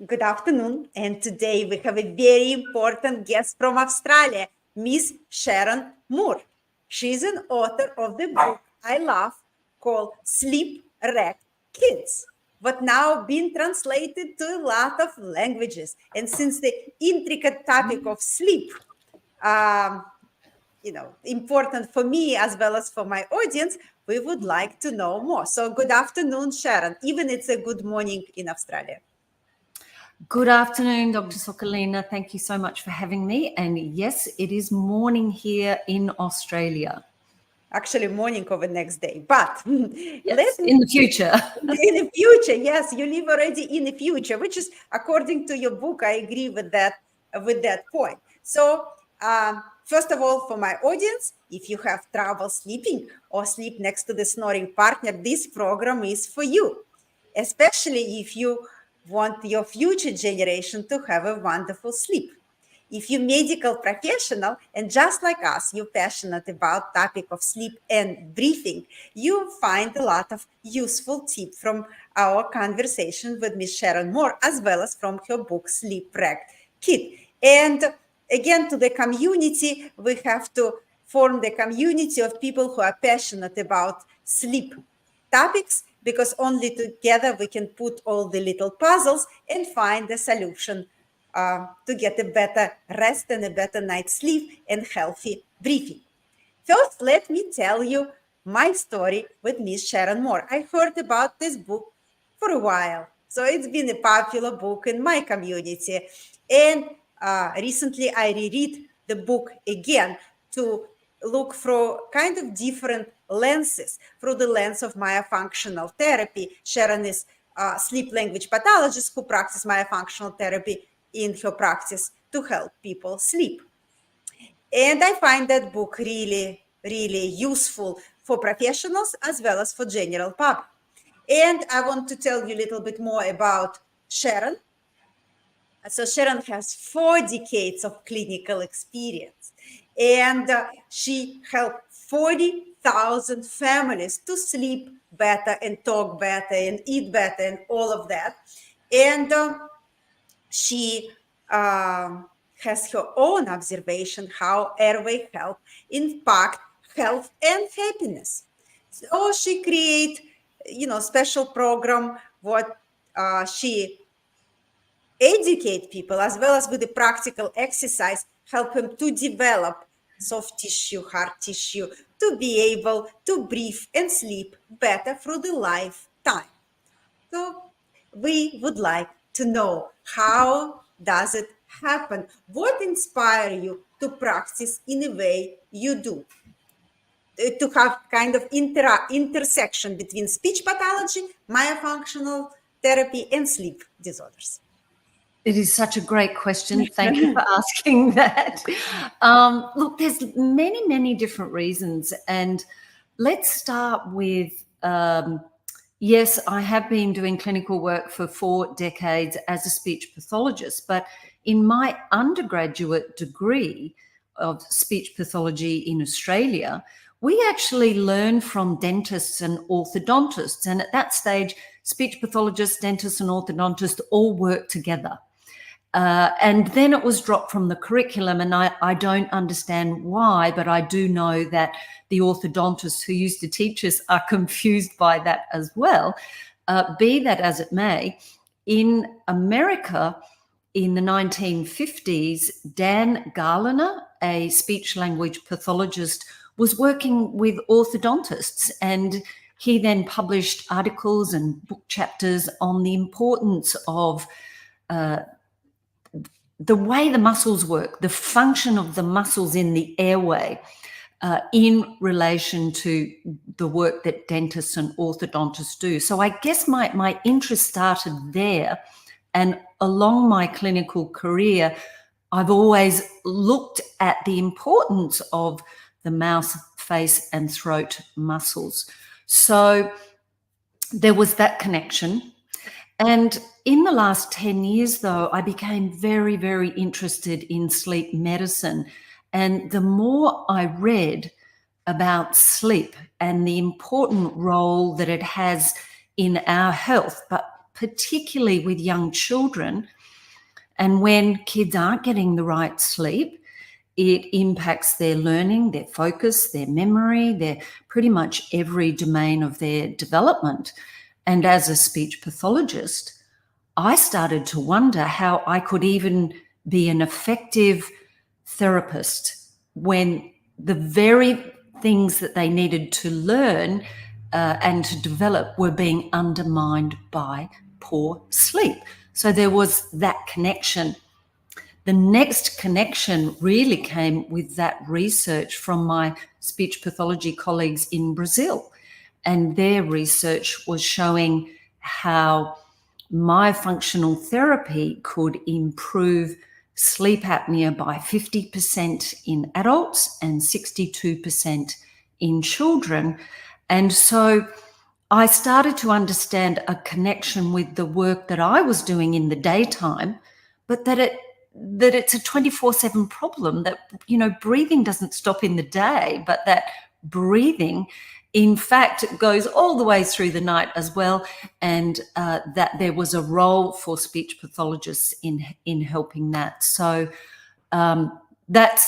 Good afternoon, and today we have a very important guest from Australia, Miss Sharon Moore. She's an author of the book I love called Sleep-Wrecked Kids, but now been translated to a lot of languages. And since the intricate topic of sleep, important for me as well as for my audience, we would like to know more. So good afternoon, Sharon, even it's a good morning in Australia. Good afternoon, Dr. Sokolina. Thank you so much for having me. And yes, it is morning here in Australia. Actually, morning of the next day, but yes, in the future. In the future, yes, you live already in the future, which is according to your book. I agree with that point. So, first of all, for my audience, if you have trouble sleeping or sleep next to the snoring partner, this program is for you, especially if you want your future generation to have a wonderful sleep. If you're medical professional and just like us, you're passionate about topic of sleep and breathing, you find a lot of useful tips from our conversation with Ms. Sharon Moore, as well as from her book, Sleep-Wrecked Kid. And again, to the community, we have to form the community of people who are passionate about sleep topics, because only together we can put all the little puzzles and find a solution to get a better rest and a better night's sleep and healthy breathing. First, let me tell you my story with Miss Sharon Moore. I heard about this book for a while, so it's been a popular book in my community. And recently I reread the book again to look through kind of different lenses, through the lens of myofunctional therapy. Sharon is a sleep language pathologist who practices myofunctional therapy in her practice to help people sleep. And I find that book really, really useful for professionals as well as for general public. And I want to tell you a little bit more about Sharon. So Sharon has 4 decades of clinical experience, and she helped 40,000 families to sleep better and talk better and eat better and all of that. And she has her own observation how airway health impact health and happiness. So she create, special program what she educate people as well as with the practical exercise, help them to develop soft tissue, hard tissue, to be able to breathe and sleep better through the lifetime. So we would like to know, how does it happen? What inspires you to practice in the way you do? To have kind of intersection between speech pathology, myofunctional therapy, and sleep disorders. It is such a great question. Thank you for asking that. Look, there's many, many different reasons. And let's start with, yes, I have been doing clinical work for 4 decades as a speech pathologist, but in my undergraduate degree of speech pathology in Australia, we actually learn from dentists and orthodontists. And at that stage, speech pathologists, dentists and orthodontists all work together. And then it was dropped from the curriculum, and I don't understand why, but I do know that the orthodontists who used to teach us are confused by that as well. Be that as it may, in America in the 1950s, Dan Garliner, a speech language pathologist, was working with orthodontists, and he then published articles and book chapters on the importance of the way the muscles work, the function of the muscles in the airway in relation to the work that dentists and orthodontists do. So I guess my interest started there, and along my clinical career, I've always looked at the importance of the mouth, face, and throat muscles. So there was that connection. And in the last 10 years, though, I became very, very interested in sleep medicine. And the more I read about sleep and the important role that it has in our health, but particularly with young children. And when kids aren't getting the right sleep, it impacts their learning, their focus, their memory, their pretty much every domain of their development. And as a speech pathologist, I started to wonder how I could even be an effective therapist when the very things that they needed to learn and to develop were being undermined by poor sleep. So there was that connection. The next connection really came with that research from my speech pathology colleagues in Brazil. And their research was showing how myofunctional therapy could improve sleep apnea by 50% in adults and 62% in children. And so I started to understand a connection with the work that I was doing in the daytime, but that it's a 24/7 problem, that, breathing doesn't stop in the day, but that breathing, in fact, goes all the way through the night as well, and that there was a role for speech pathologists in helping that. So that's,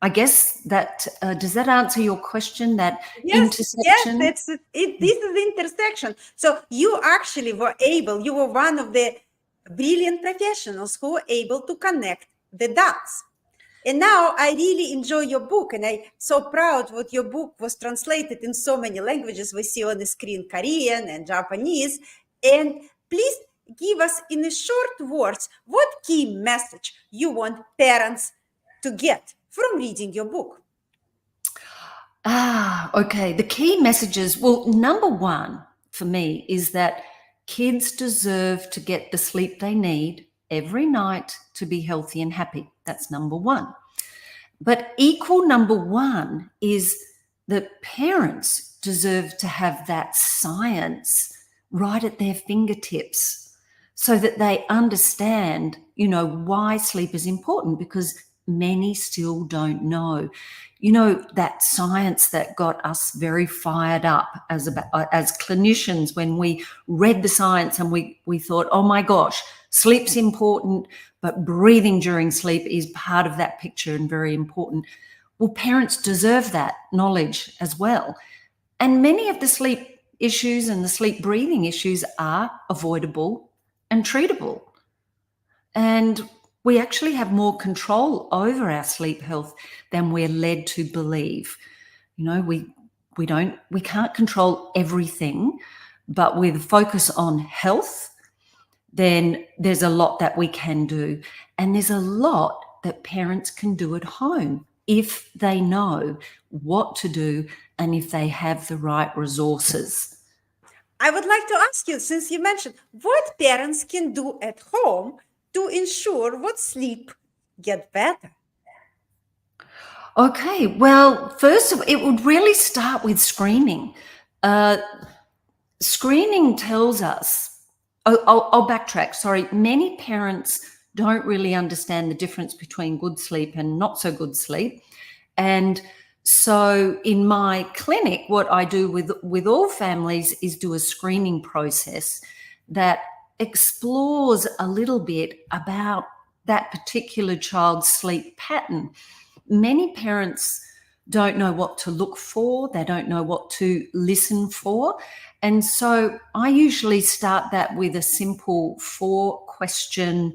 I guess, that does that answer your question? That intersection? Yes, this is the intersection. So you actually you were one of the brilliant professionals who were able to connect the dots. And now I really enjoy your book, and I'm so proud that your book was translated in so many languages. We see on the screen Korean and Japanese. And please give us in a short words, what key message you want parents to get from reading your book? Okay. The key messages, well, number one for me is that kids deserve to get the sleep they need every night to be healthy and happy. That's number one. But equal number one is that parents deserve to have that science right at their fingertips so that they understand, why sleep is important, because many still don't know. That science that got us very fired up as clinicians when we read the science and we thought, oh my gosh, sleep's important, but breathing during sleep is part of that picture and very important. Well, parents deserve that knowledge as well. And many of the sleep issues and the sleep breathing issues are avoidable and treatable. And we actually have more control over our sleep health than we're led to believe. We can't control everything, but with focus on health, then there's a lot that we can do. And there's a lot that parents can do at home if they know what to do and if they have the right resources. I would like to ask you, since you mentioned, what parents can do at home to ensure what sleep get better? Okay, well, first of all, it would really start with screening. Screening tells us, I'll backtrack, sorry. Many parents don't really understand the difference between good sleep and not so good sleep. And so in my clinic, what I do with all families is do a screening process that explores a little bit about that particular child's sleep pattern. Many parents don't know what to look for. They don't know what to listen for. And so I usually start that with a simple 4-question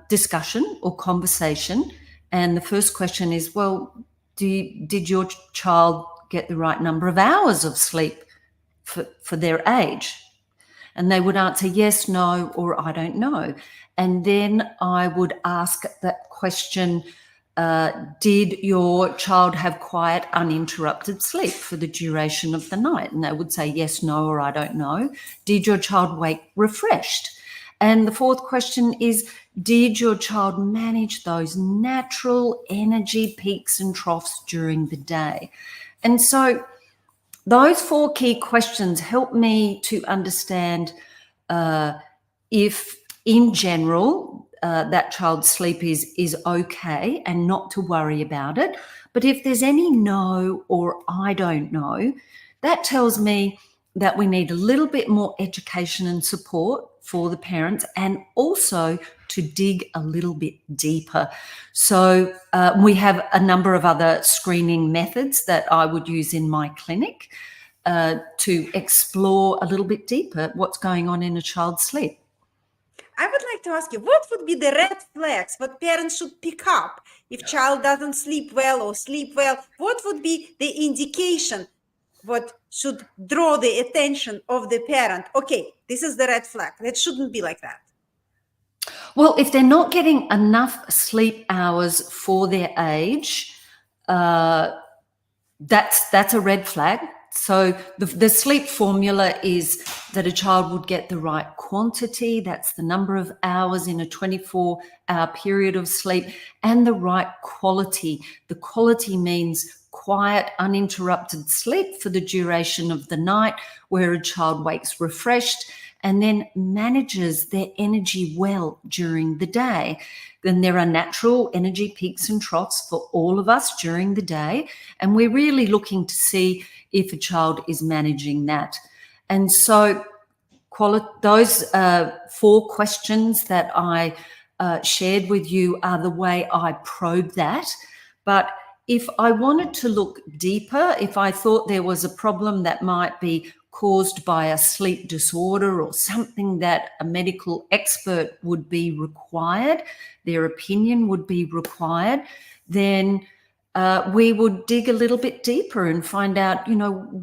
discussion or conversation. And the first question is, well, did your child get the right number of hours of sleep for their age? And they would answer yes, no, or I don't know. And then I would ask that question, did your child have quiet, uninterrupted sleep for the duration of the night? And they would say yes, no, or I don't know. Did your child wake refreshed? And the fourth question is, did your child manage those natural energy peaks and troughs during the day? And so those 4 key questions help me to understand if, in general, that child's sleep is okay and not to worry about it. But if there's any no or I don't know, that tells me that we need a little bit more education and support for the parents, and also to dig a little bit deeper. So we have a number of other screening methods that I would use in my clinic to explore a little bit deeper what's going on in a child's sleep. I would like to ask you, what would be the red flags, what parents should pick up if child doesn't sleep well or sleep well? What would be the indication, what should draw the attention of the parent? Okay, this is the red flag. That shouldn't be like that. Well, if they're not getting enough sleep hours for their age, that's a red flag. So the sleep formula is that a child would get the right quantity, that's the number of hours in a 24-hour period of sleep, and the right quality. The quality means quiet, uninterrupted sleep for the duration of the night, where a child wakes refreshed and then manages their energy well during the day. Then there are natural energy peaks and troughs for all of us during the day, and we're really looking to see if a child is managing that. And so those 4 questions that I shared with you are the way I probe that. But if I wanted to look deeper, if I thought there was a problem that might be caused by a sleep disorder or something that a medical expert would be required, their opinion would be required, then we would dig a little bit deeper and find out,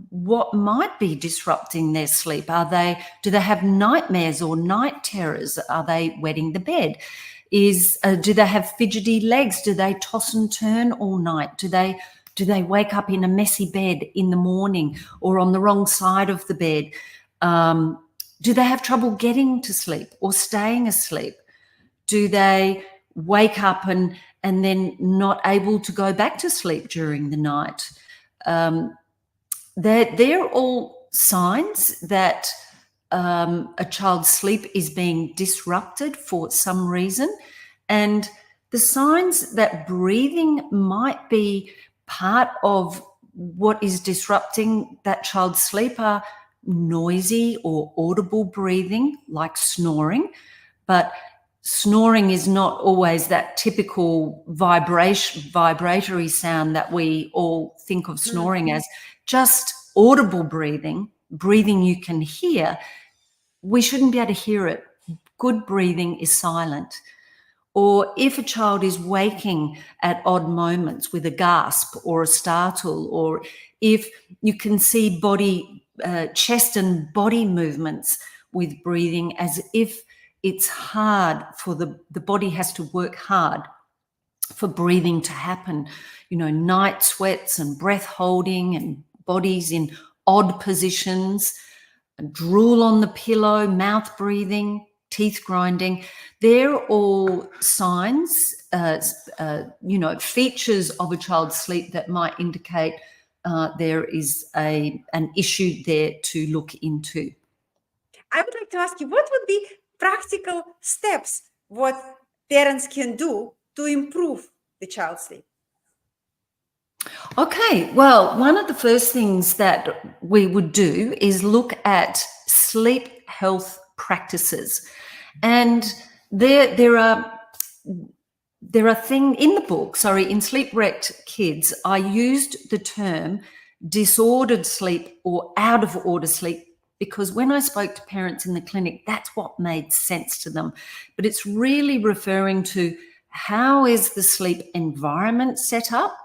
what might be disrupting their sleep. Do they have nightmares or night terrors? Are they wetting the bed? Do they have fidgety legs? Do they toss and turn all night? Do they wake up in a messy bed in the morning or on the wrong side of the bed? Do they have trouble getting to sleep or staying asleep? Do they wake up and then not able to go back to sleep during the night? They're all signs that a child's sleep is being disrupted for some reason. And the signs that breathing might be part of what is disrupting that child's sleep are noisy or audible breathing, like snoring. But snoring is not always that typical vibratory sound that we all think of snoring as. Just audible breathing you can hear. We shouldn't be able to hear it. Good breathing is silent. Or if a child is waking at odd moments with a gasp or a startle, or if you can see chest and body movements with breathing as if it's hard for the body has to work hard for breathing to happen, night sweats and breath holding and bodies in odd positions, drool on the pillow, mouth breathing, teeth grinding, they're all signs, features of a child's sleep that might indicate there is an issue there to look into. I would like to ask you, what would be practical steps what parents can do to improve the child's sleep? Okay, well, one of the first things that we would do is look at sleep health practices. And there are things in the book, in Sleep Wrecked Kids, I used the term disordered sleep or out of order sleep, because when I spoke to parents in the clinic, that's what made sense to them. But it's really referring to how is the sleep environment set up,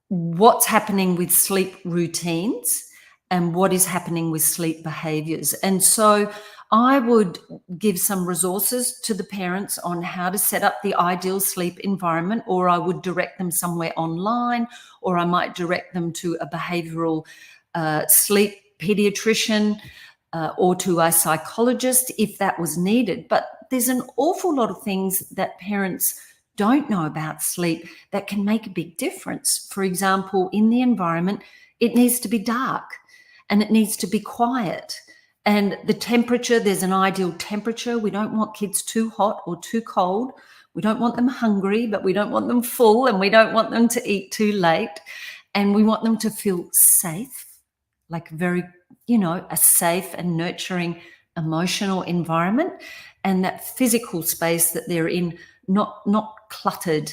what's happening with sleep routines, and what is happening with sleep behaviors. And so I would give some resources to the parents on how to set up the ideal sleep environment, or I would direct them somewhere online, or I might direct them to a behavioral sleep pediatrician or to a psychologist if that was needed. But there's an awful lot of things that parents don't know about sleep that can make a big difference. For example, in the environment, it needs to be dark and it needs to be quiet. And the temperature, there's an ideal temperature. We don't want kids too hot or too cold. We don't want them hungry, but we don't want them full, and we don't want them to eat too late. And we want them to feel safe like very, you know, a safe and nurturing emotional environment, and that physical space that they're in, not cluttered.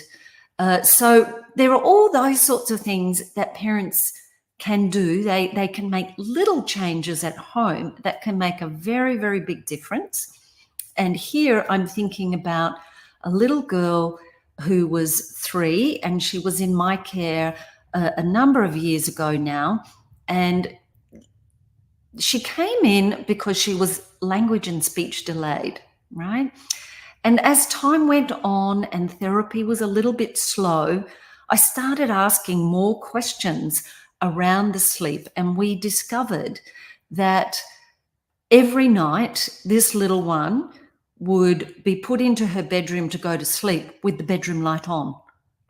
So there are all those sorts of things that parents can do. They can make little changes at home that can make a very, very big difference. And here I'm thinking about a little girl who was 3, and she was in my care a number of years ago now. And she came in because she was language and speech delayed, right? And as time went on and therapy was a little bit slow, I started asking more questions around the sleep. And we discovered that every night, this little one would be put into her bedroom to go to sleep with the bedroom light on.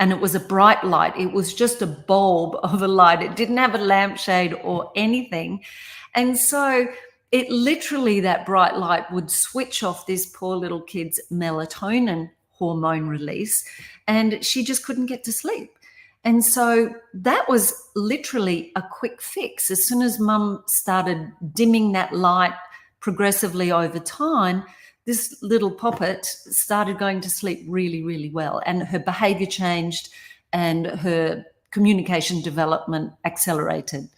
And it was a bright light. It was just a bulb of a light. It didn't have a lampshade or anything. And so it literally, that bright light would switch off this poor little kid's melatonin hormone release, and she just couldn't get to sleep. And so that was literally a quick fix. As soon as mum started dimming that light progressively over time, this little poppet started going to sleep really, really well. And her behavior changed and her communication development accelerated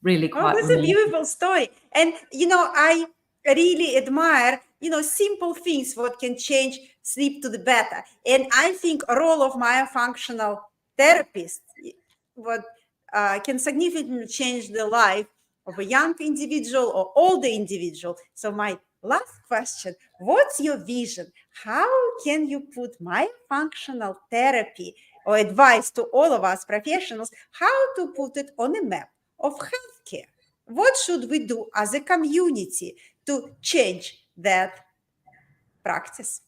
really quite. Oh, that's a beautiful story. And, you know, I really admire, you know, simple things what can change sleep to the better. And I think a role of myofunctional therapist what can significantly change the life of a young individual or older individual. So my last question, what's your vision? How can you put myofunctional therapy or advice to all of us professionals, how to put it on a map of healthcare? What should we do as a community to change that practice?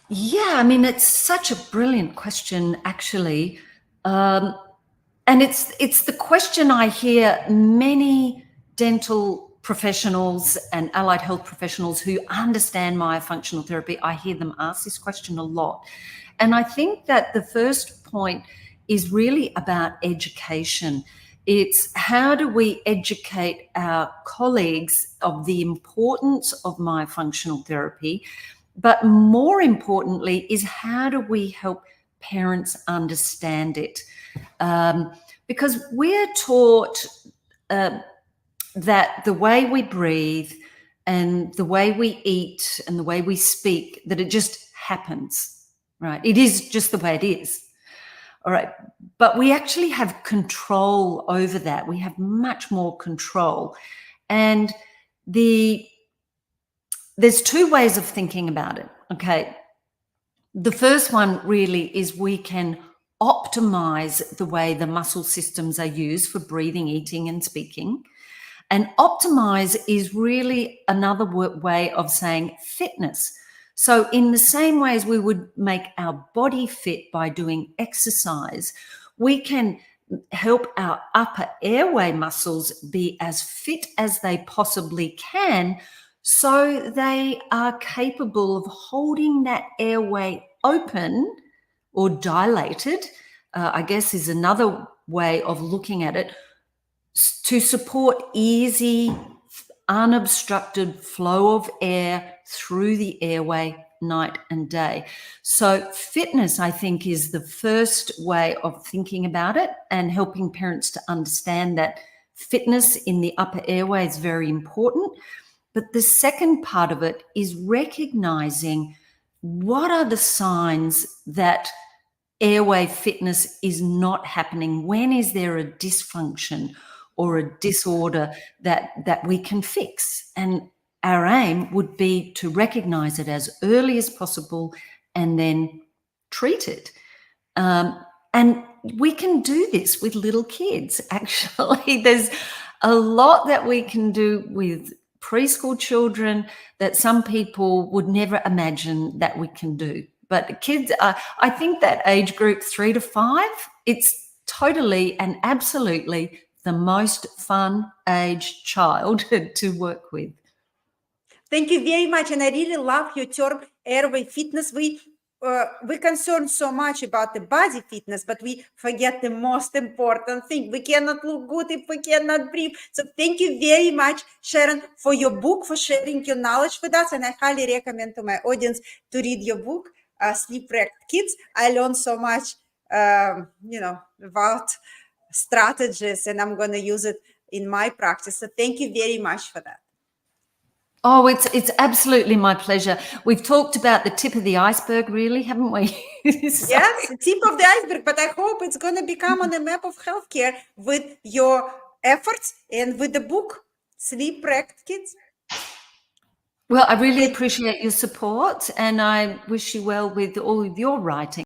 Yeah, I mean, it's such a brilliant question, actually. And it's the question I hear many dental professionals and allied health professionals who understand myofunctional therapy, I hear them ask this question a lot. And I think that the first point is really about education. It's how do we educate our colleagues of the importance of myofunctional therapy, but more importantly is how do we help parents understand it? Because we're taught that the way we breathe and the way we eat and the way we speak, that it just happens, right? It is just the way it is. All right. But we actually have control over that. We have much more control. And there's 2 ways of thinking about it. Okay. The first one really is we can optimize the way the muscle systems are used for breathing, eating, and speaking. And optimize is really another way of saying fitness. So in the same way as we would make our body fit by doing exercise, we can help our upper airway muscles be as fit as they possibly can, so they are capable of holding that airway open or dilated, I guess is another way of looking at it, to support easy, unobstructed flow of air through the airway night and day. So fitness, I think, is the first way of thinking about it and helping parents to understand that fitness in the upper airway is very important. But the second part of it is recognizing what are the signs that airway fitness is not happening. When is there a dysfunction or a disorder that we can fix? And our aim would be to recognize it as early as possible and then treat it. And we can do this with little kids, actually. There's a lot that we can do with preschool children that some people would never imagine that we can do. But kids, I think that age group 3 to 5, it's totally and absolutely the most fun age child to work with. Thank you very much. And I really love your term airway fitness. We we concern so much about the body fitness, but we forget the most important thing. We cannot look good if we cannot breathe. So thank you very much, Sharon, for your book, for sharing your knowledge with us. And I highly recommend to my audience to read your book, Sleep Wrecked Kids. I learned so much, about strategies, and I'm going to use it in my practice. So thank you very much for that. Oh, it's absolutely my pleasure. We've talked about the tip of the iceberg, really, haven't we? So- Yes, tip of the iceberg, but I hope it's going to become on the map of healthcare with your efforts and with the book, Sleep Wrecked Kids. Well, I really appreciate your support, and I wish you well with all of your writing.